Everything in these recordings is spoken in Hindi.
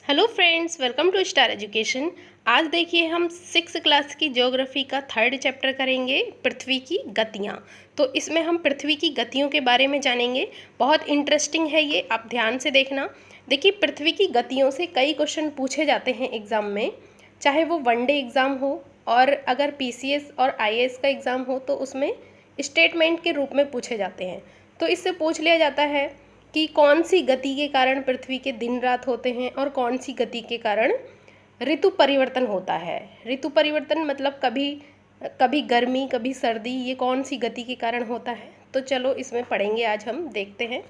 Hello friends, welcome to star education. आज देखिए हम 6 क्लास की ज्योग्राफी का 3rd चैप्टर करेंगे, पृथ्वी की गतियाँ। तो इसमें हम पृथ्वी की गतियों के बारे में जानेंगे। बहुत इंटरेस्टिंग है ये, आप ध्यान से देखना। देखिए, पृथ्वी की गतियों से कई क्वेश्चन पूछे जाते हैं एग्ज़ाम में, चाहे वो वनडे एग्ज़ाम हो और अगर पीसीएस और आईएएस का एग्ज़ाम हो तो उसमें स्टेटमेंट के रूप में पूछे जाते हैं। तो इससे पूछ लिया जाता है कि कौन सी गति के कारण पृथ्वी के दिन रात होते हैं और कौन सी गति के कारण ऋतु परिवर्तन होता है। ऋतु परिवर्तन मतलब कभी कभी गर्मी कभी सर्दी, ये कौन सी गति के कारण होता है। तो चलो इसमें पढ़ेंगे, आज हम देखते हैं।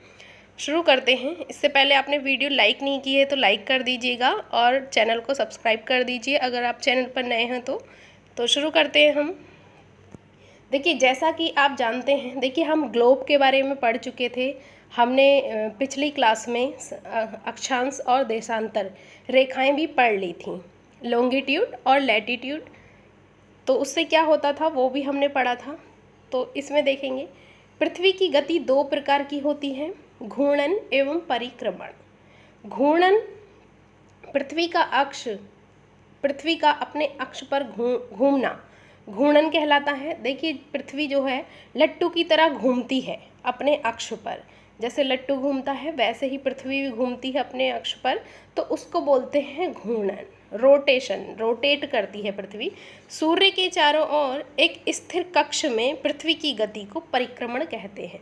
शुरू करते हैं। इससे पहले आपने वीडियो लाइक नहीं की है तो लाइक कर दीजिएगा और चैनल को सब्सक्राइब कर दीजिए अगर आप चैनल पर नए हैं तो शुरू करते हैं हम। देखिए, जैसा कि आप जानते हैं, देखिए हम ग्लोब के बारे में पढ़ चुके थे। हमने पिछली क्लास में अक्षांश और देशांतर रेखाएं भी पढ़ ली थी, लॉन्गिट्यूड और लैटिट्यूड। तो उससे क्या होता था वो भी हमने पढ़ा था। तो इसमें देखेंगे, पृथ्वी की गति 2 प्रकार की होती है, घूर्णन एवं परिक्रमण। घूर्णन, पृथ्वी का अक्ष, पृथ्वी का अपने अक्ष पर घूमना घूर्णन कहलाता है। देखिए, पृथ्वी जो है लट्टू की तरह घूमती है अपने अक्ष पर। जैसे लट्टू घूमता है वैसे ही पृथ्वी भी घूमती है अपने अक्ष पर, तो उसको बोलते हैं घूर्णन। रोटेशन, रोटेट करती है पृथ्वी। सूर्य के चारों ओर एक स्थिर कक्ष में पृथ्वी की गति को परिक्रमण कहते हैं।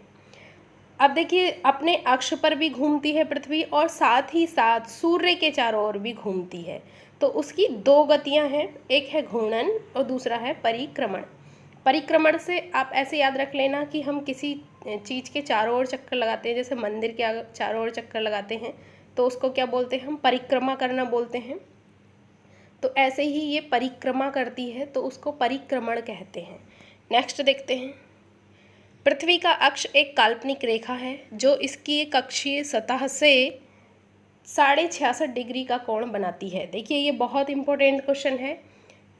अब देखिए, अपने अक्ष पर भी घूमती है पृथ्वी और साथ ही साथ सूर्य के चारों ओर भी घूमती है। तो उसकी 2 गतियां हैं, एक है घूर्णन और दूसरा है परिक्रमण। परिक्रमण से आप ऐसे याद रख लेना कि हम किसी चीज़ के चारों ओर चक्कर लगाते हैं, जैसे मंदिर के चारों ओर चक्कर लगाते हैं तो उसको क्या बोलते हैं, हम परिक्रमा करना बोलते हैं। तो ऐसे ही ये परिक्रमा करती है तो उसको परिक्रमण कहते हैं। नेक्स्ट देखते हैं। पृथ्वी का अक्ष एक काल्पनिक रेखा है जो इसकी कक्षीय सतह से 66.5 डिग्री का कोण बनाती है। देखिए, ये बहुत इंपॉर्टेंट क्वेश्चन है।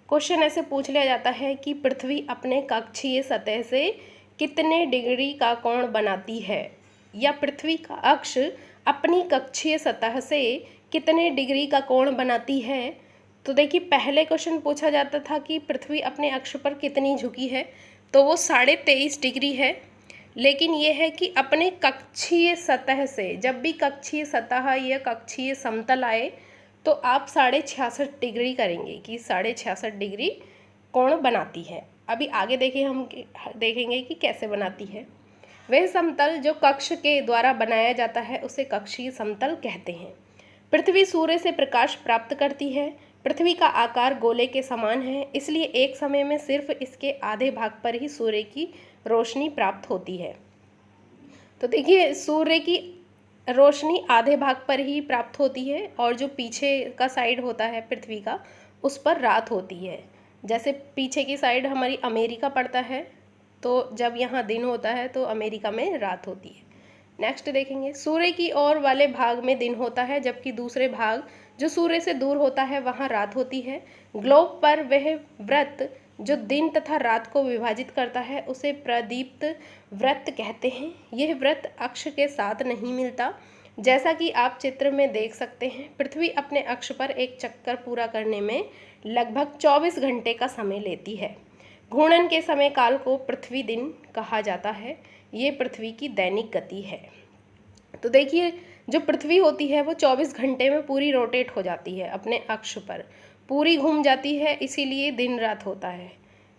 क्वेश्चन ऐसे पूछ लिया जाता है कि पृथ्वी अपने कक्षीय सतह से कितने डिग्री का कोण बनाती है, या पृथ्वी का अक्ष अपनी कक्षीय सतह से कितने डिग्री का कोण बनाती है। तो देखिए, पहले क्वेश्चन पूछा जाता था कि पृथ्वी अपने अक्ष पर कितनी झुकी है, तो वो 23.5 डिग्री है। लेकिन ये है कि अपने कक्षीय सतह से, जब भी कक्षीय सतह या कक्षीय समतल आए तो आप 66.5 डिग्री करेंगे कि 66.5 डिग्री कोण बनाती है। अभी आगे देखिए, हम देखेंगे कि कैसे बनाती है। वह समतल जो कक्ष के द्वारा बनाया जाता है उसे कक्षीय समतल कहते हैं। पृथ्वी सूर्य से प्रकाश प्राप्त करती है। पृथ्वी का आकार गोले के समान है, इसलिए एक समय में सिर्फ इसके आधे भाग पर ही सूर्य की रोशनी प्राप्त होती है। तो देखिए, सूर्य की रोशनी आधे भाग पर ही प्राप्त होती है और जो पीछे का साइड होता है पृथ्वी का, उस पर रात होती है। जैसे पीछे की साइड हमारी अमेरिका पड़ता है, तो जब यहाँ दिन होता है तो अमेरिका में रात होती है। नेक्स्ट देखेंगे, सूर्य की ओर वाले भाग में दिन होता है जबकि दूसरे भाग जो सूर्य से दूर होता है वहाँ रात होती है। ग्लोब पर वह वृत्त जो दिन तथा रात को विभाजित करता है उसे प्रदीप्त वृत्त कहते हैं। यह वृत्त अक्ष के साथ नहीं मिलता। जैसा कि आप चित्र में देख सकते हैं, पृथ्वी अपने अक्ष पर एक चक्कर पूरा करने में लगभग 24 घंटे का समय लेती है। घूर्णन के समय काल को पृथ्वी दिन कहा जाता है। ये पृथ्वी की दैनिक गति है। तो देखिए, जो पृथ्वी होती है वो 24 घंटे में पूरी रोटेट हो जाती है, अपने अक्ष पर पूरी घूम जाती है, इसीलिए दिन रात होता है।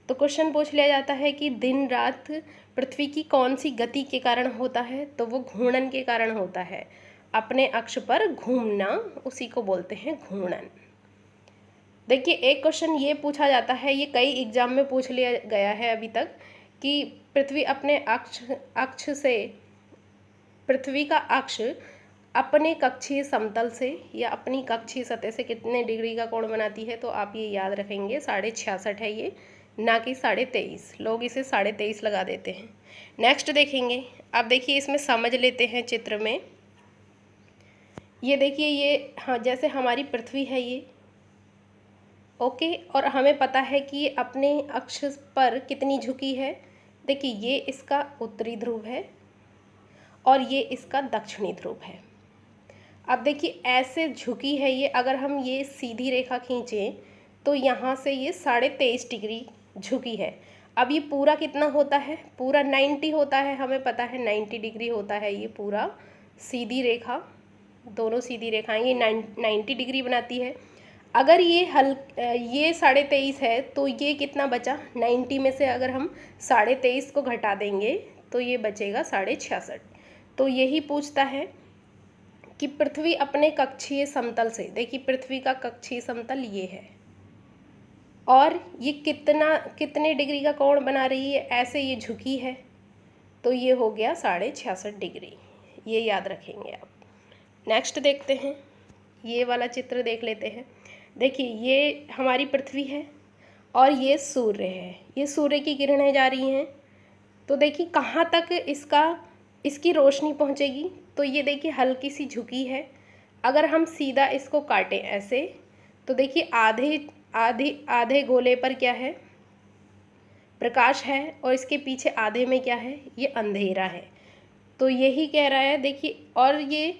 तो क्वेश्चन पूछ लिया जाता है कि दिन रात पृथ्वी की कौन सी गति के कारण होता है, तो वो घूर्णन के कारण होता है। अपने अक्ष पर घूमना, उसी को बोलते हैं घूर्णन। देखिए, एक क्वेश्चन ये पूछा जाता है, ये कई एग्जाम में पूछ लिया गया है अभी तक, कि पृथ्वी अपने अक्ष से, पृथ्वी का अक्ष अपने कक्षीय समतल से या अपनी कक्षीय सतह से कितने डिग्री का कोण बनाती है। तो आप ये याद रखेंगे, 66.5 है ये, ना कि 23.5। लोग इसे 23.5 लगा देते हैं। नेक्स्ट देखेंगे। अब देखिए, इसमें समझ लेते हैं चित्र में। ये देखिए, ये हाँ, जैसे हमारी पृथ्वी है ये, ओके, और हमें पता है कि ये अपने अक्ष पर कितनी झुकी है। देखिए, ये इसका उत्तरी ध्रुव है और ये इसका दक्षिणी ध्रुव है। अब देखिए ऐसे झुकी है ये, अगर हम ये सीधी रेखा खींचें तो यहाँ से ये 23.5 डिग्री झुकी है। अब ये पूरा कितना होता है, पूरा 90 होता है, हमें पता है 90 डिग्री होता है ये पूरा सीधी रेखा, दोनों सीधी रेखाएं ये 90 डिग्री बनाती है। अगर ये ये 23.5 है तो ये कितना बचा, 90 में से अगर हम 23.5 को घटा देंगे तो ये बचेगा 66.5। तो यही पूछता है कि पृथ्वी अपने कक्षीय समतल से, देखिए पृथ्वी का कक्षीय समतल ये है और ये कितने डिग्री का कोण बना रही है, ऐसे ये झुकी है तो ये हो गया 66.5 डिग्री, ये याद रखेंगे आप। नेक्स्ट देखते हैं, ये वाला चित्र देख लेते हैं। देखिए ये हमारी पृथ्वी है और ये सूर्य है, ये सूर्य की किरणें जा रही हैं। तो देखिए कहाँ तक इसकी रोशनी पहुँचेगी, तो ये देखिए हल्की सी झुकी है। अगर हम सीधा इसको काटें ऐसे तो देखिए आधे गोले पर क्या है, प्रकाश है, और इसके पीछे आधे में क्या है, ये अंधेरा है। तो यही कह रहा है देखिए। और ये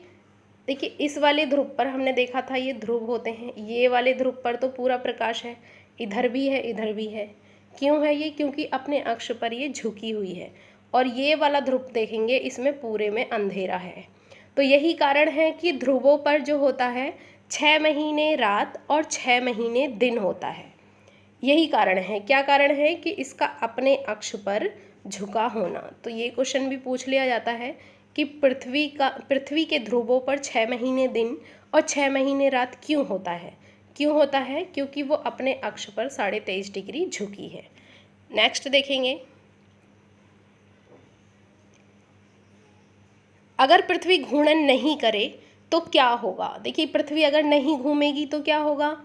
देखिए इस वाले ध्रुव पर हमने देखा था, ये ध्रुव होते हैं, ये वाले ध्रुव पर तो पूरा प्रकाश है, इधर भी है इधर भी है। क्यों है ये, क्योंकि अपने अक्ष पर ये झुकी हुई है। और ये वाला ध्रुव देखेंगे इसमें पूरे में अंधेरा है। तो यही कारण है कि ध्रुवों पर जो होता है 6 महीने रात और 6 महीने दिन होता है। यही कारण है, क्या कारण है कि इसका अपने अक्ष पर झुका होना। तो ये क्वेश्चन भी पूछ लिया जाता है कि पृथ्वी के ध्रुवों पर 6 महीने दिन और 6 महीने रात क्यों होता है। क्यों होता है, क्योंकि वो अपने अक्ष पर 23.5 डिग्री झुकी है। नेक्स्ट देखेंगे, अगर पृथ्वी घूर्णन नहीं करे तो क्या होगा। देखिए पृथ्वी अगर नहीं घूमेगी तो क्या होगा,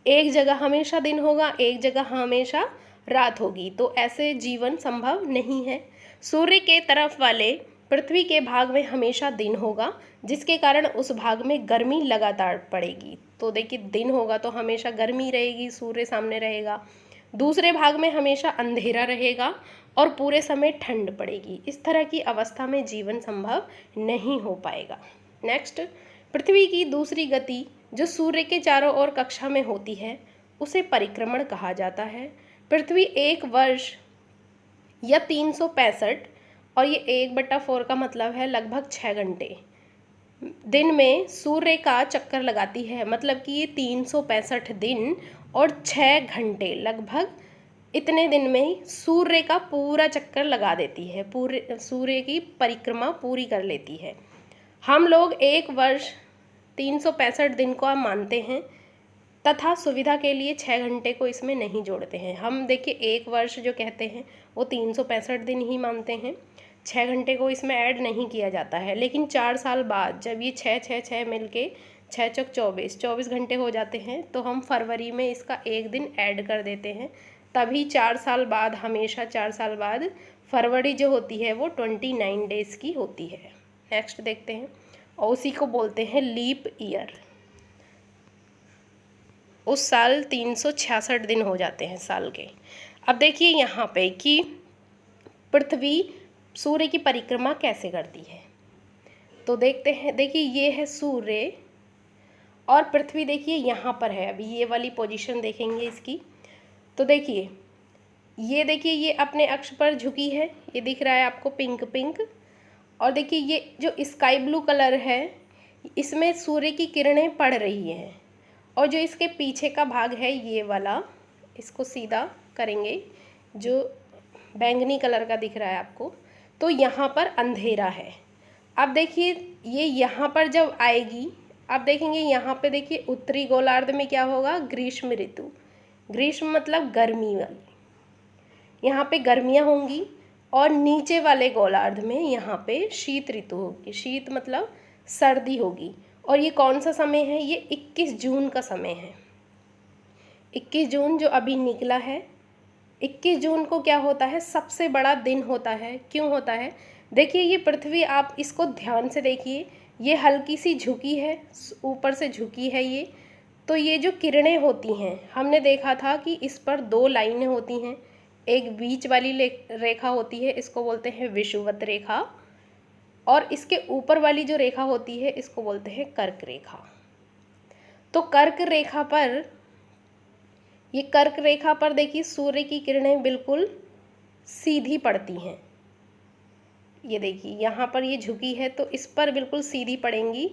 एक जगह हमेशा दिन होगा, एक जगह हमेशा रात होगी। तो ऐसे जीवन संभव नहीं है। सूर्य के तरफ वाले पृथ्वी के भाग में हमेशा दिन होगा, जिसके कारण उस भाग में गर्मी लगातार पड़ेगी। तो देखिए दिन होगा तो हमेशा गर्मी रहेगी, सूर्य सामने रहेगा। दूसरे भाग में हमेशा अंधेरा रहेगा और पूरे समय ठंड पड़ेगी। इस तरह की अवस्था में जीवन संभव नहीं हो पाएगा। नेक्स्ट, पृथ्वी की दूसरी गति जो सूर्य के चारों ओर कक्षा में होती है उसे परिक्रमण कहा जाता है। पृथ्वी एक वर्ष या 365, और ये 1/4 का मतलब है लगभग 6 घंटे दिन में सूर्य का चक्कर लगाती है। मतलब कि ये 365 दिन और 6 घंटे लगभग इतने दिन में सूर्य का पूरा चक्कर लगा देती है, पूरे सूर्य की परिक्रमा पूरी कर लेती है। हम लोग एक वर्ष 365 दिन को मानते हैं तथा सुविधा के लिए 6 घंटे को इसमें नहीं जोड़ते हैं। हम देखिए एक वर्ष जो कहते हैं वो 365 दिन ही मानते हैं, 6 घंटे को इसमें ऐड नहीं किया जाता है। लेकिन 4 साल बाद जब ये 6 मिल के 6 चौक 24 घंटे हो जाते हैं तो हम फरवरी में इसका एक दिन ऐड कर देते हैं। तभी 4 साल बाद, हमेशा 4 साल बाद फरवरी जो होती है वो 29 डेज़ की होती है। नेक्स्ट देखते हैं, और उसी को बोलते हैं लीप ईयर। उस साल 366 दिन हो जाते हैं साल के। अब देखिए यहाँ पे कि पृथ्वी सूर्य की परिक्रमा कैसे करती है, तो देखते हैं। देखिए ये है सूर्य और पृथ्वी, देखिए यहाँ पर है। अभी ये वाली पोजीशन देखेंगे इसकी, तो देखिए ये अपने अक्ष पर झुकी है, ये दिख रहा है आपको पिंक पिंक। और देखिए ये जो स्काई ब्लू कलर है इसमें सूर्य की किरणें पड़ रही हैं। और जो इसके पीछे का भाग है ये वाला, इसको सीधा करेंगे, जो बैंगनी कलर का दिख रहा है आपको, तो यहाँ पर अंधेरा है। अब देखिए ये यहाँ पर जब आएगी, अब देखेंगे यहाँ पे देखिए उत्तरी गोलार्ध में क्या होगा, ग्रीष्म ऋतु। ग्रीष्म मतलब गर्मी वाली, यहाँ पे गर्मियाँ होंगी। और नीचे वाले गोलार्ध में यहाँ पे शीत ऋतु होगी। शीत मतलब सर्दी होगी। और ये कौन सा समय है, ये 21 जून का समय है। 21 जून जो अभी निकला है, 21 जून को क्या होता है, सबसे बड़ा दिन होता है। क्यों होता है, देखिए ये पृथ्वी, आप इसको ध्यान से देखिए, ये हल्की सी झुकी है, ऊपर से झुकी है ये। तो ये जो किरणें होती हैं, हमने देखा था कि इस पर 2 लाइनें होती हैं। एक बीच वाली रेखा होती है, इसको बोलते हैं विषुवत रेखा, और इसके ऊपर वाली जो रेखा होती है इसको बोलते हैं कर्क रेखा। तो कर्क रेखा पर, ये कर्क रेखा पर देखिए सूर्य की किरणें बिल्कुल सीधी पड़ती हैं। ये देखिए यहाँ पर ये झुकी है तो इस पर बिल्कुल सीधी पड़ेंगी,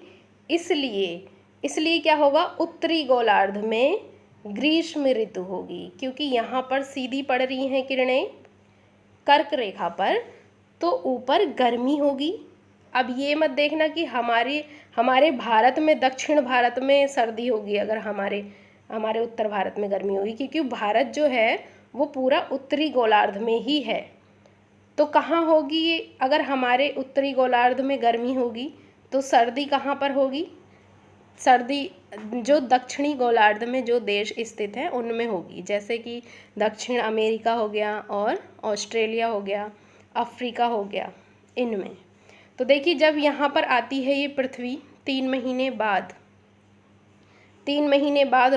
इसलिए क्या होगा, उत्तरी गोलार्ध में ग्रीष्म ऋतु होगी, क्योंकि यहाँ पर सीधी पड़ रही हैं किरणें कर्क रेखा पर, तो ऊपर गर्मी होगी। अब ये मत देखना कि हमारे भारत में, दक्षिण भारत में सर्दी होगी, अगर हमारे उत्तर भारत में गर्मी होगी, क्योंकि भारत जो है वो पूरा उत्तरी गोलार्ध में ही है। तो कहाँ होगी ये, अगर हमारे उत्तरी गोलार्ध में गर्मी होगी तो सर्दी कहाँ पर होगी, सर्दी जो दक्षिणी गोलार्ध में जो देश स्थित हैं उनमें होगी, जैसे कि दक्षिण अमेरिका हो गया और ऑस्ट्रेलिया हो गया, अफ्रीका हो गया, इनमें। तो देखिए जब यहाँ पर आती है ये पृथ्वी 3 महीने बाद, 3 महीने बाद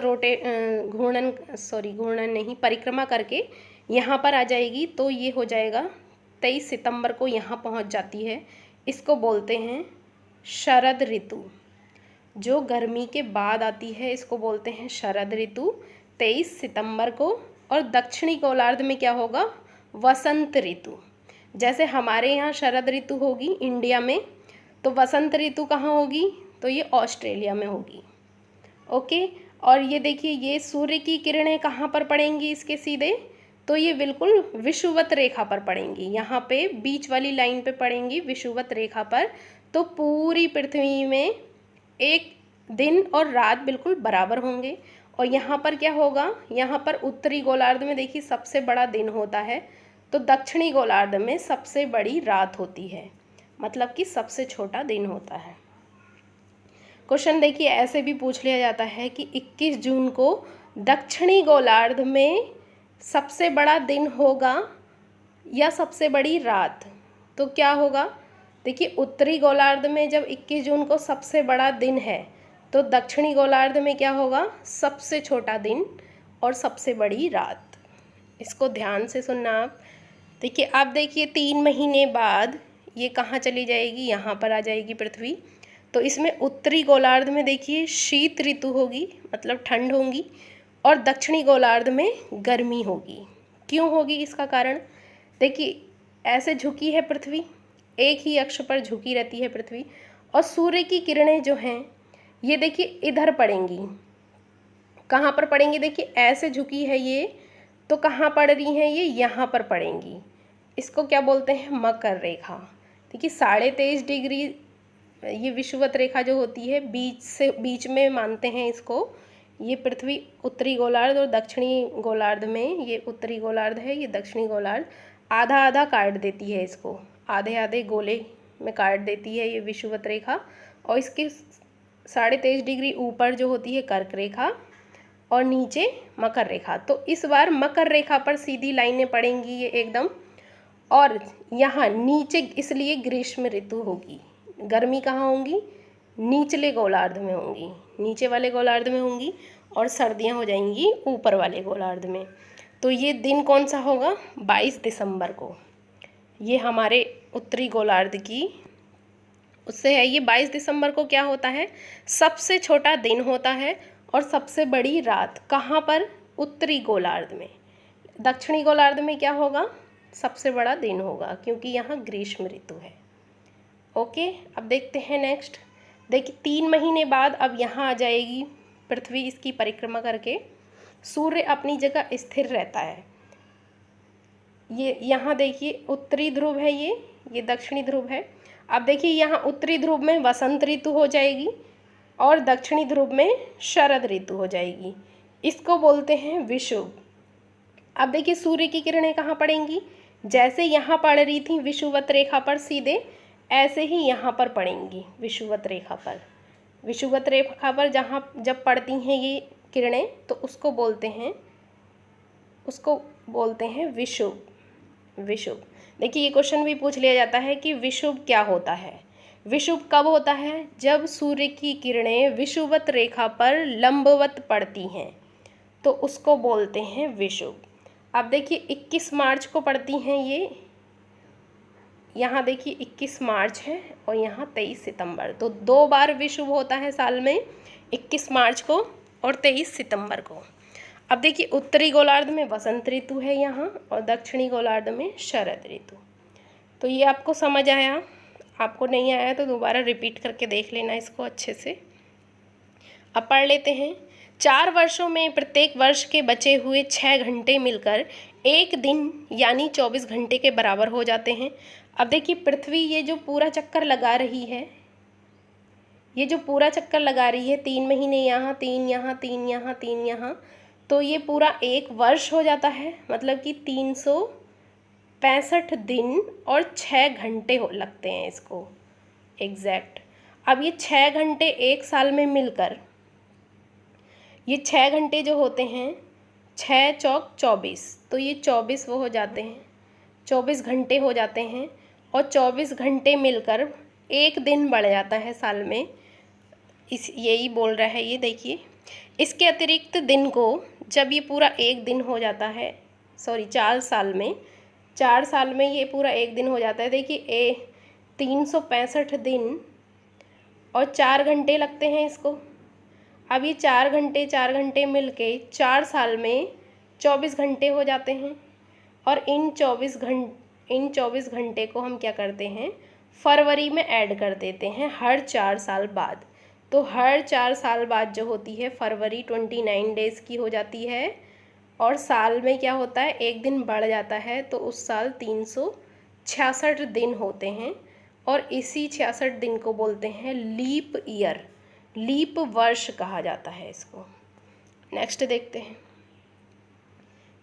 घूर्णन नहीं, परिक्रमा करके यहाँ पर आ जाएगी, तो ये हो जाएगा 23 सितंबर को यहाँ पहुँच जाती है। इसको बोलते हैं शरद ऋतु। जो गर्मी के बाद आती है इसको बोलते हैं शरद ऋतु, 23 सितंबर को। और दक्षिणी गोलार्ध में क्या होगा, वसंत ऋतु। जैसे हमारे यहाँ शरद ऋतु होगी इंडिया में, तो वसंत ऋतु कहाँ होगी, तो ये ऑस्ट्रेलिया में होगी। ओके, और ये देखिए ये सूर्य की किरणें कहाँ पर पड़ेंगी इसके सीधे, तो ये बिल्कुल विषुवत रेखा पर पड़ेंगी, यहाँ पे बीच वाली लाइन पे पड़ेंगी विषुवत रेखा पर। तो पूरी पृथ्वी में एक दिन और रात बिल्कुल बराबर होंगे। और यहाँ पर क्या होगा, यहाँ पर उत्तरी गोलार्ध में देखिए सबसे बड़ा दिन होता है, तो दक्षिणी गोलार्ध में सबसे बड़ी रात होती है, मतलब कि सबसे छोटा दिन होता है। क्वेश्चन देखिए ऐसे भी पूछ लिया जाता है कि 21 जून को दक्षिणी गोलार्ध में सबसे बड़ा दिन होगा या सबसे बड़ी रात, तो क्या होगा। देखिए उत्तरी गोलार्ध में जब 21 जून को सबसे बड़ा दिन है, तो दक्षिणी गोलार्ध में क्या होगा, सबसे छोटा दिन और सबसे बड़ी रात। इसको ध्यान से सुनना आप। देखिए अब देखिए 3 महीने बाद ये कहाँ चली जाएगी, यहाँ पर आ जाएगी पृथ्वी। तो इसमें उत्तरी गोलार्ध में देखिए शीत ऋतु होगी, मतलब ठंड होगी, और दक्षिणी गोलार्ध में गर्मी होगी। क्यों होगी, इसका कारण देखिए ऐसे झुकी है पृथ्वी, एक ही अक्ष पर झुकी रहती है पृथ्वी, और सूर्य की किरणें जो हैं ये देखिए इधर पड़ेंगी। कहाँ पर पड़ेंगी, देखिए ऐसे झुकी है ये, तो कहाँ पड़ रही हैं ये, यहाँ पर पड़ेंगी। इसको क्या बोलते हैं, मकर रेखा। देखिए 23.5 डिग्री ये विषुवत रेखा जो होती है बीच में मानते हैं इसको। ये पृथ्वी उत्तरी गोलार्ध और दक्षिणी गोलार्ध में, ये उत्तरी गोलार्ध है, ये दक्षिणी गोलार्ध, आधा आधा काट देती है इसको, आधे आधे गोले में काट देती है ये विषुवत रेखा। और इसके 23.5 डिग्री ऊपर जो होती है कर्क रेखा और नीचे मकर रेखा। तो इस बार मकर रेखा पर सीधी लाइनें पड़ेंगी ये एकदम, और यहाँ नीचे इसलिए ग्रीष्म ऋतु होगी। गर्मी कहाँ होंगी, निचले गोलार्ध में होंगी, नीचे वाले गोलार्ध में होंगी, और सर्दियाँ हो जाएंगी ऊपर वाले गोलार्ध में। तो ये दिन कौन सा होगा, 22 दिसंबर को। ये हमारे उत्तरी गोलार्ध की उससे है। ये 22 दिसंबर को क्या होता है, सबसे छोटा दिन होता है और सबसे बड़ी रात। कहाँ पर, उत्तरी गोलार्ध में। दक्षिणी गोलार्ध में क्या होगा, सबसे बड़ा दिन होगा, क्योंकि यहाँ ग्रीष्म ऋतु है। ओके, अब देखते हैं नेक्स्ट। देखिए 3 महीने बाद अब यहाँ आ जाएगी पृथ्वी इसकी परिक्रमा करके। सूर्य अपनी जगह स्थिर रहता है। ये यहाँ देखिए उत्तरी ध्रुव है, ये दक्षिणी ध्रुव है। अब देखिए यहाँ उत्तरी ध्रुव में वसंत ऋतु हो जाएगी और दक्षिणी ध्रुव में शरद ऋतु हो जाएगी। इसको बोलते हैं विषुव। अब देखिए सूर्य की किरणें कहाँ पड़ेंगी, जैसे यहाँ पड़ रही थी विषुवत रेखा पर सीधे, ऐसे ही यहाँ पर पड़ेंगी विषुवत रेखा पर। विषुवत रेखा पर जहाँ जब पड़ती हैं ये किरणें, तो उसको बोलते हैं विषुव। विषुव। देखिए ये क्वेश्चन भी पूछ लिया जाता है कि विषुव क्या होता है। विषुव कब होता है, जब सूर्य की किरणें विषुवत रेखा पर लंबवत पड़ती हैं, तो उसको बोलते हैं विषुव। अब देखिए 21 मार्च को पड़ती हैं यहाँ देखिए 21 मार्च है और यहाँ 23 सितंबर, तो 2 बार विश्व होता है साल में, 21 मार्च को और 23 सितंबर को। अब देखिए उत्तरी गोलार्ध में वसंत ऋतु है यहाँ और दक्षिणी गोलार्ध में शरद ऋतु। तो ये आपको समझ आया, आपको नहीं आया तो दोबारा रिपीट करके देख लेना इसको अच्छे से। अब पढ़ लेते हैं। 4 वर्षों में प्रत्येक वर्ष के बचे हुए 6 घंटे मिलकर एक दिन यानी 24 घंटे के बराबर हो जाते हैं। अब देखिए पृथ्वी ये जो पूरा चक्कर लगा रही है, ये जो पूरा चक्कर लगा रही है, 3 महीने यहाँ, 3 यहाँ, 3 यहाँ, 3 यहाँ, तो ये पूरा एक वर्ष हो जाता है, मतलब कि 365 दिन और 6 घंटे लगते हैं इसको एग्जैक्ट। अब ये 6 घंटे एक साल में मिलकर, ये 6 घंटे जो होते हैं 6 चौक 24, तो ये 24 वो हो जाते हैं, 24 घंटे हो जाते हैं और 24 घंटे मिलकर एक दिन बढ़ जाता है साल में। यही बोल रहा है ये, देखिए इसके अतिरिक्त दिन को जब ये पूरा एक दिन हो जाता है, 4 साल में, 4 साल में ये पूरा एक दिन हो जाता है। देखिए 365 दिन और 4 घंटे लगते हैं इसको। अब ये 4 घंटे मिल के 4 साल में 24 घंटे हो जाते हैं और इन 24 घंटे को हम क्या करते हैं, फरवरी में ऐड कर देते हैं हर 4 साल बाद। तो हर 4 साल बाद जो होती है फरवरी 29 डेज़ की हो जाती है और साल में क्या होता है, एक दिन बढ़ जाता है, तो उस साल 366 दिन होते हैं और इसी 66 दिन को बोलते हैं लीप ईयर, लीप वर्ष कहा जाता है इसको। नेक्स्ट देखते हैं।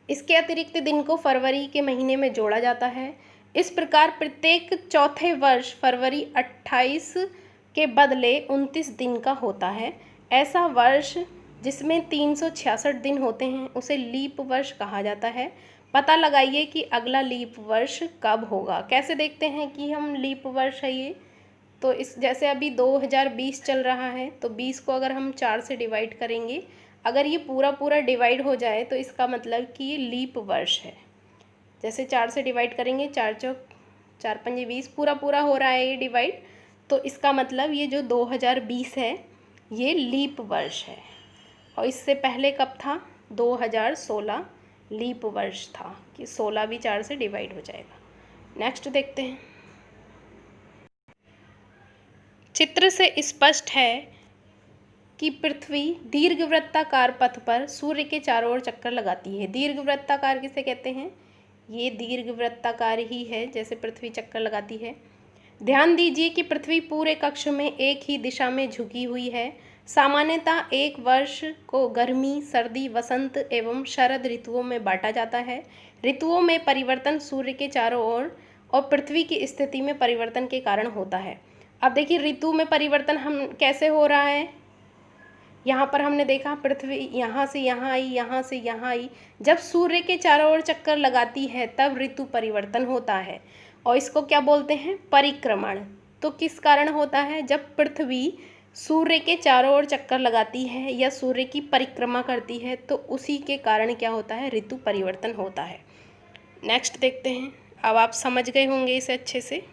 इसके अतिरिक्त दिन को फरवरी के महीने में जोड़ा जाता है। इस प्रकार प्रत्येक चौथे वर्ष फरवरी 28 के बदले 29 दिन का होता है। ऐसा वर्ष जिसमें 366 दिन होते हैं उसे लीप वर्ष कहा जाता है। पता लगाइए कि अगला लीप वर्ष कब होगा। कैसे देखते हैं कि हम लीप वर्ष है ये, तो इस जैसे अभी 2020 चल रहा है, तो 20 को अगर हम 4 से डिवाइड करेंगे, अगर ये पूरा डिवाइड हो जाए तो इसका मतलब कि ये लीप वर्ष है। जैसे 4 से डिवाइड करेंगे, 4 चौक 4 पंजे 20, पूरा हो रहा है ये डिवाइड, तो इसका मतलब ये जो 2020 है ये लीप वर्ष है। और इससे पहले कब था, 2016 लीप वर्ष था, कि 16 भी 4 से डिवाइड हो जाएगा। नेक्स्ट देखते हैं। चित्र से स्पष्ट है कि पृथ्वी दीर्घवृत्ताकार पथ पर सूर्य के चारों ओर चक्कर लगाती है। दीर्घवृत्ताकार किसे कहते हैं, ये दीर्घवृत्ताकार ही है, जैसे पृथ्वी चक्कर लगाती है। ध्यान दीजिए कि पृथ्वी पूरे कक्ष में एक ही दिशा में झुकी हुई है। सामान्यतः एक वर्ष को गर्मी, सर्दी, वसंत एवं शरद ऋतुओं में बांटा जाता है। ऋतुओं में परिवर्तन सूर्य के चारों ओर और पृथ्वी की स्थिति में परिवर्तन के कारण होता है। अब देखिए ऋतु में परिवर्तन हम कैसे हो रहा है, यहाँ पर हमने देखा पृथ्वी यहाँ से यहाँ आई, यहाँ से यहाँ आई। जब सूर्य के चारों ओर चक्कर लगाती है तब ऋतु परिवर्तन होता है और इसको क्या बोलते हैं, परिक्रमण। तो किस कारण होता है, जब पृथ्वी सूर्य के चारों ओर चक्कर लगाती है या सूर्य की परिक्रमा करती है, तो उसी के कारण क्या होता है, ऋतु परिवर्तन होता है। नेक्स्ट देखते हैं। अब आप समझ गए होंगे इसे अच्छे से।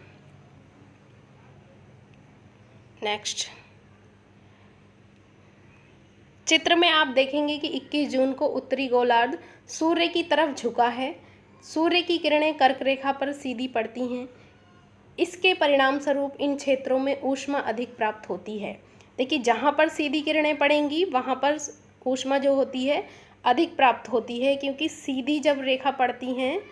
नेक्स्ट चित्र में आप देखेंगे कि 21 जून को उत्तरी गोलार्ध सूर्य की तरफ झुका है। सूर्य की किरणें कर्क रेखा पर सीधी पड़ती हैं। इसके परिणाम स्वरूप इन क्षेत्रों में ऊष्मा अधिक प्राप्त होती है। देखिए जहाँ पर सीधी किरणें पड़ेंगी वहाँ पर ऊष्मा जो होती है अधिक प्राप्त होती है, क्योंकि सीधी जब रेखा पड़ती हैं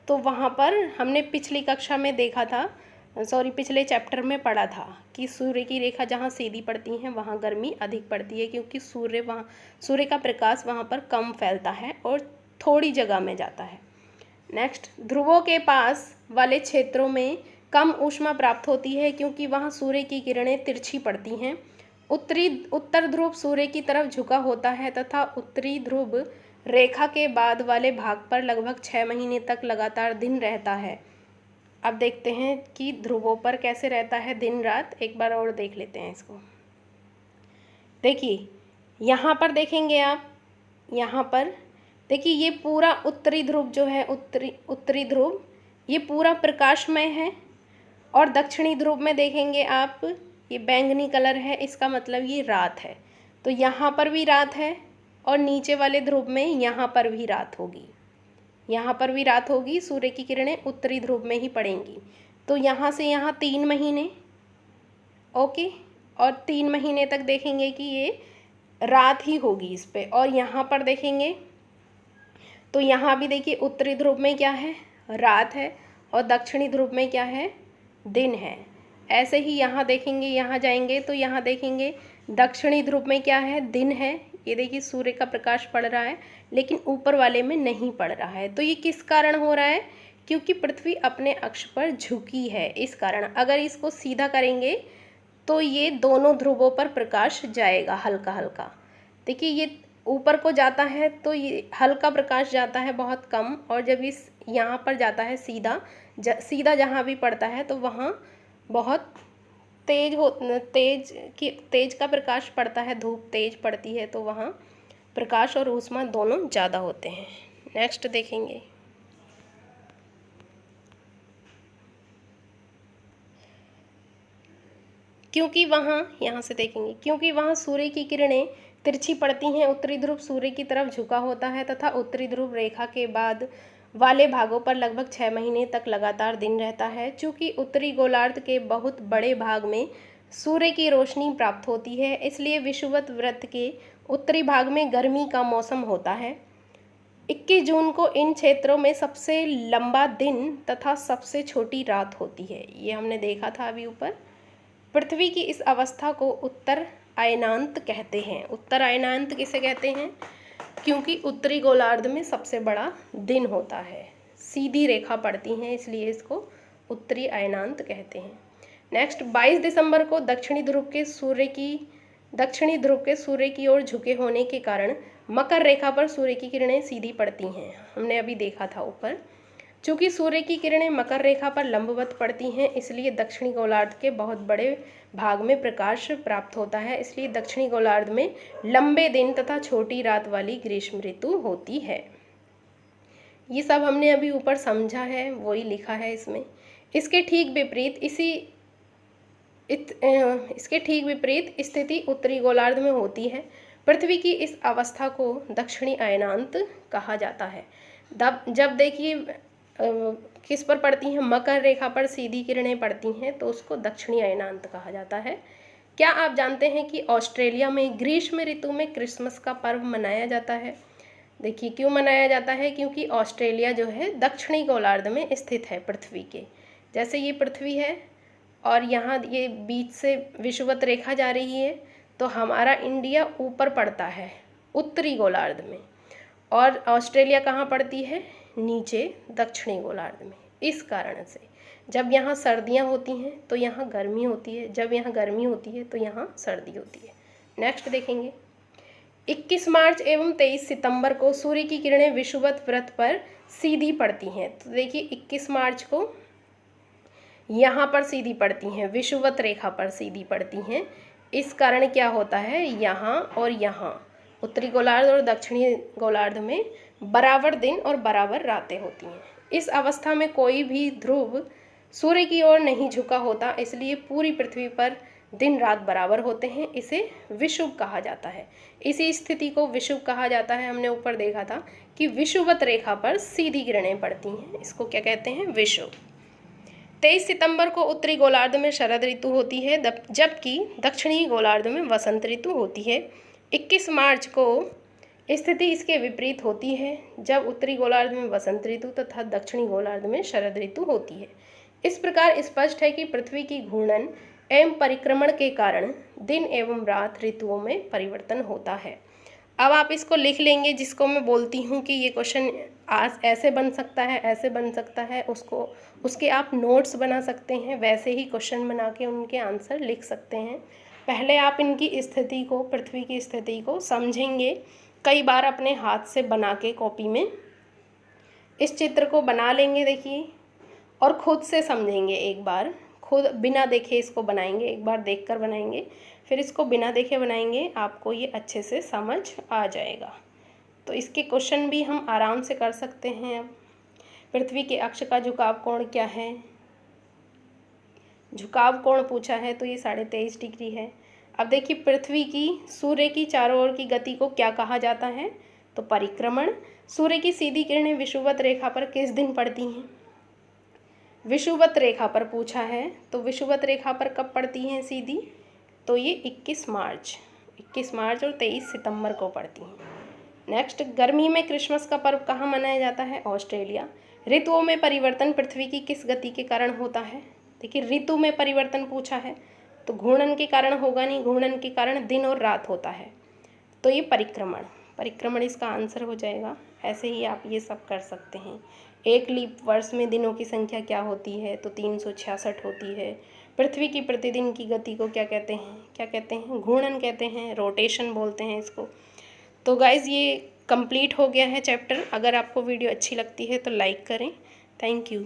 तो वहाँ पर हमने पिछली कक्षा में देखा था, पिछले चैप्टर में पढ़ा था कि सूर्य की रेखा जहाँ सीधी पड़ती हैं वहाँ गर्मी अधिक पड़ती है, क्योंकि सूर्य का प्रकाश वहाँ पर कम फैलता है और थोड़ी जगह में जाता है। नेक्स्ट, ध्रुवों के पास वाले क्षेत्रों में कम ऊष्मा प्राप्त होती है, क्योंकि वहाँ सूर्य की किरणें तिरछी पड़ती हैं। उत्तर ध्रुव सूर्य की तरफ झुका होता है तथा उत्तरी ध्रुव रेखा के बाद वाले भाग पर लगभग 6 महीने तक लगातार दिन रहता है। अब देखते हैं कि ध्रुवों पर कैसे रहता है दिन रात, एक बार और देख लेते हैं इसको। देखिए यहाँ पर देखेंगे आप, यहाँ पर देखिए ये पूरा उत्तरी ध्रुव जो है, उत्तरी ध्रुव ये पूरा प्रकाशमय है, और दक्षिणी ध्रुव में देखेंगे आप, ये बैंगनी कलर है, इसका मतलब ये रात है। तो यहाँ पर भी रात है और नीचे वाले ध्रुव में यहाँ पर भी रात होगी, यहाँ पर भी रात होगी। सूर्य की किरणें उत्तरी ध्रुव में ही पड़ेंगी। तो यहाँ से यहाँ 3 महीने, ओके, और 3 महीने तक देखेंगे कि ये रात ही होगी इस पे। और यहाँ पर देखेंगे तो यहाँ भी देखिए उत्तरी ध्रुव में क्या है, रात है, और दक्षिणी ध्रुव में क्या है, दिन है। ऐसे ही यहाँ देखेंगे, यहाँ जाएंगे तो यहाँ देखेंगे दक्षिणी ध्रुव में क्या है, दिन है। ये देखिए सूर्य का प्रकाश पड़ रहा है, लेकिन ऊपर वाले में नहीं पड़ रहा है। तो ये किस कारण हो रहा है, क्योंकि पृथ्वी अपने अक्ष पर झुकी है, इस कारण। अगर इसको सीधा करेंगे तो ये दोनों ध्रुवों पर प्रकाश जाएगा हल्का हल्का। देखिए ये ऊपर को जाता है तो ये हल्का प्रकाश जाता है, बहुत कम, और जब इस यहाँ पर जाता है सीधा, सीधा जहाँ भी पड़ता है तो वहाँ बहुत तेज का प्रकाश पड़ता है, धूप तेज पड़ती है, तो वहाँ प्रकाश और ऊष्मा दोनों ज़्यादा होते हैं। नेक्स्ट देखेंगे, क्योंकि वहाँ, यहाँ से देखेंगे, क्योंकि वहाँ सूर्य की किरणें तिरछी पड़ती हैं, उत्तरी ध्रुव सूर्य की तरफ झुका होता है तथा उत्तरी ध्रुव रेखा के बाद वाले भागों पर लगभग 6 महीने तक लगातार दिन रहता है। चूँकि उत्तरी गोलार्ध के बहुत बड़े भाग में सूर्य की रोशनी प्राप्त होती है, इसलिए विषुवत वृत्त के उत्तरी भाग में गर्मी का मौसम होता है। 21 जून को इन क्षेत्रों में सबसे लंबा दिन तथा सबसे छोटी रात होती है। ये हमने देखा था अभी ऊपर। पृथ्वी की इस अवस्था को उत्तर अयनांत कहते हैं। उत्तर अयनांत किसे कहते हैं, क्योंकि उत्तरी गोलार्ध में सबसे बड़ा दिन होता है, सीधी रेखा पड़ती हैं, इसलिए इसको उत्तरी अयनांत कहते हैं। नेक्स्ट, 22 दिसंबर को दक्षिणी ध्रुव के सूर्य की ओर झुके होने के कारण मकर रेखा पर सूर्य की किरणें सीधी पड़ती हैं, हमने अभी देखा था ऊपर। चूँकि सूर्य की किरणें मकर रेखा पर लंबवत पड़ती हैं, इसलिए दक्षिणी गोलार्ध के बहुत बड़े भाग में प्रकाश प्राप्त होता है, इसलिए दक्षिणी गोलार्ध में लंबे दिन तथा छोटी रात वाली ग्रीष्म ऋतु होती है। ये सब हमने अभी ऊपर समझा है, वही लिखा है इसमें। इसके ठीक विपरीत स्थिति उत्तरी गोलार्ध में होती है। पृथ्वी की इस अवस्था को दक्षिणी अयनांत कहा जाता है। जब देखिए किस पर पड़ती हैं, मकर रेखा पर सीधी किरणें पड़ती हैं, तो उसको दक्षिणी अयनांत कहा जाता है। क्या आप जानते हैं कि ऑस्ट्रेलिया में ग्रीष्म ऋतु में क्रिसमस का पर्व मनाया जाता है? देखिए क्यों मनाया जाता है, क्योंकि ऑस्ट्रेलिया जो है दक्षिणी गोलार्ध में स्थित है पृथ्वी के। जैसे ये पृथ्वी है और यहाँ ये बीच से विषुवत रेखा जा रही है, तो हमारा इंडिया ऊपर पड़ता है उत्तरी गोलार्ध में, और ऑस्ट्रेलिया कहाँ पड़ती है, नीचे दक्षिणी गोलार्ध में। इस कारण से जब यहाँ सर्दियाँ होती हैं तो यहाँ गर्मी होती है, जब यहाँ गर्मी होती है तो यहाँ सर्दी होती है। नेक्स्ट देखेंगे, 21 मार्च एवं 23 सितंबर को सूर्य की किरणें विषुवत वृत्त पर सीधी पड़ती हैं। तो देखिए 21 मार्च को यहाँ पर सीधी पड़ती हैं, विषुवत रेखा पर सीधी पड़ती हैं। इस कारण क्या होता है, यहाँ और यहाँ उत्तरी गोलार्ध और दक्षिणी गोलार्ध में बराबर दिन और बराबर रातें होती हैं। इस अवस्था में कोई भी ध्रुव सूर्य की ओर नहीं झुका होता, इसलिए पूरी पृथ्वी पर दिन रात बराबर होते हैं। इसे विषुव कहा जाता है। इसी स्थिति को विषुव कहा जाता है। हमने ऊपर देखा था कि विषुवत रेखा पर सीधी किरणें पड़ती हैं, इसको क्या कहते हैं, विषुव। 23 सितंबर को उत्तरी गोलार्ध में शरद ऋतु होती है, जबकि दक्षिणी गोलार्ध में वसंत ऋतु होती है। 21 मार्च को स्थिति इसके विपरीत होती है, जब उत्तरी गोलार्ध में वसंत ऋतु तथा दक्षिणी गोलार्ध में शरद ऋतु होती है। इस प्रकार स्पष्ट है कि पृथ्वी की घूर्णन एवं परिक्रमण के कारण दिन एवं रात ऋतुओं में परिवर्तन होता है। अब आप इसको लिख लेंगे, जिसको मैं बोलती हूँ कि ये क्वेश्चन आज ऐसे बन सकता है, ऐसे बन सकता है, उसके आप नोट्स बना सकते हैं, वैसे ही क्वेश्चन बना के उनके आंसर लिख सकते हैं। पहले आप इनकी स्थिति को, पृथ्वी की स्थिति को समझेंगे, कई बार अपने हाथ से बना के कॉपी में इस चित्र को बना लेंगे, देखिए, और खुद से समझेंगे। एक बार खुद बिना देखे इसको बनाएंगे, एक बार देखकर बनाएंगे, फिर इसको बिना देखे बनाएंगे, आपको ये अच्छे से समझ आ जाएगा। तो इसके क्वेश्चन भी हम आराम से कर सकते हैं। अब पृथ्वी के अक्ष का झुकाव कोण क्या है, झुकाव कोण पूछा है तो ये 23.5 डिग्री है। अब देखिए पृथ्वी की सूर्य की चारों ओर की गति को क्या कहा जाता है, तो परिक्रमण। सूर्य की सीधी किरणें विषुवत रेखा पर किस दिन पड़ती हैं, विषुवत रेखा पर पूछा है, तो विषुवत रेखा पर कब पड़ती हैं सीधी, तो ये 21 मार्च और 23 सितंबर को पड़ती हैं। नेक्स्ट, गर्मी में क्रिसमस का पर्व कहाँ मनाया जाता है, ऑस्ट्रेलिया। ऋतुओं में परिवर्तन पृथ्वी की किस गति के कारण होता है, देखिए ऋतु में परिवर्तन पूछा है तो घूर्णन के कारण होगा नहीं, घूर्णन के कारण दिन और रात होता है, तो ये परिक्रमण इसका आंसर हो जाएगा। ऐसे ही आप ये सब कर सकते हैं। एक लीप वर्ष में दिनों की संख्या क्या होती है, तो 366 होती है। पृथ्वी की प्रतिदिन की गति को क्या कहते हैं, घूर्णन कहते हैं, रोटेशन बोलते हैं इसको। तो गाइज़ ये कंप्लीट हो गया है चैप्टर। अगर आपको वीडियो अच्छी लगती है तो लाइक करें। Thank you.